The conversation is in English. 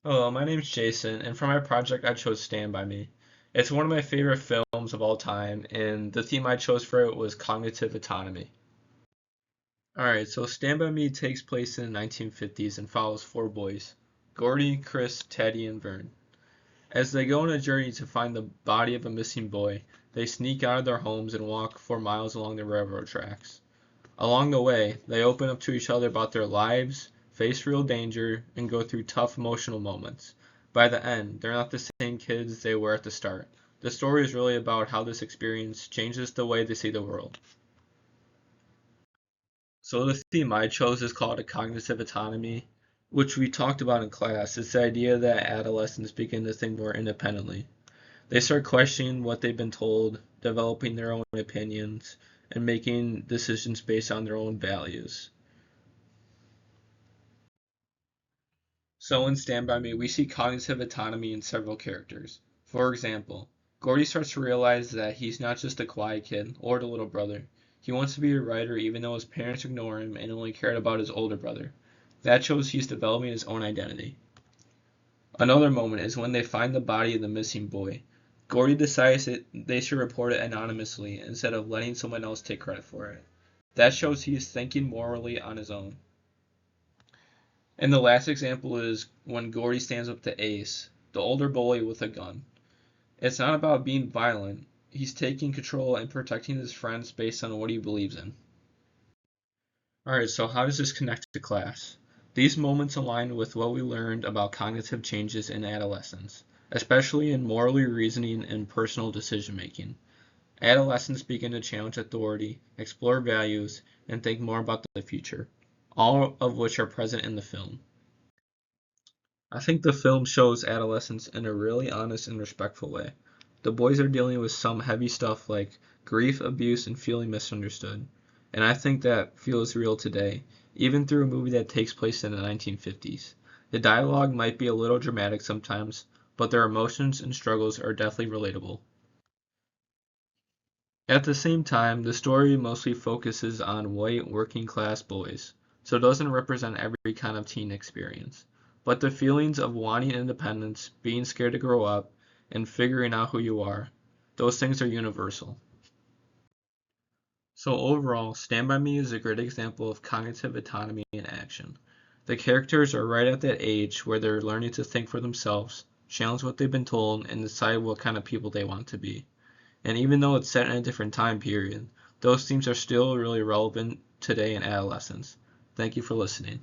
Hello, my name's Jason, and for my project I chose Stand By Me. It's one of my favorite films of all time, and the theme I chose for it was cognitive autonomy. Alright, so Stand By Me takes place in the 1950s and follows four boys, Gordy, Chris, Teddy, and Vern. As they go on a journey to find the body of a missing boy, they sneak out of their homes and walk for miles along the railroad tracks. Along the way, they open up to each other about their lives, face real danger, and go through tough emotional moments. By the end, they're not the same kids they were at the start. The story is really about how this experience changes the way they see the world. So the theme I chose is called a cognitive autonomy, which we talked about in class. It's the idea that adolescents begin to think more independently. They start questioning what they've been told, developing their own opinions, and making decisions based on their own values. So in Stand By Me, we see cognitive autonomy in several characters. For example, Gordy starts to realize that he's not just a quiet kid or the little brother. He wants to be a writer even though his parents ignore him and only cared about his older brother. That shows he's developing his own identity. Another moment is when they find the body of the missing boy. Gordy decides that they should report it anonymously instead of letting someone else take credit for it. That shows he is thinking morally on his own. And the last example is when Gordy stands up to Ace, the older bully with a gun. It's not about being violent. He's taking control and protecting his friends based on what he believes in. Alright, so how does this connect to class? These moments align with what we learned about cognitive changes in adolescence, especially in morally reasoning and personal decision making. Adolescents begin to challenge authority, explore values, and think more about the future, all of which are present in the film. I think the film shows adolescence in a really honest and respectful way. The boys are dealing with some heavy stuff like grief, abuse, and feeling misunderstood. And I think that feels real today, even through a movie that takes place in the 1950s. The dialogue might be a little dramatic sometimes, but their emotions and struggles are definitely relatable. At the same time, the story mostly focuses on white working class boys, so it doesn't represent every kind of teen experience. But the feelings of wanting independence, being scared to grow up, and figuring out who you are, those things are universal. So overall, Stand By Me is a great example of cognitive autonomy in action. The characters are right at that age where they're learning to think for themselves, challenge what they've been told, and decide what kind of people they want to be. And even though it's set in a different time period, those themes are still really relevant today in adolescence. Thank you for listening.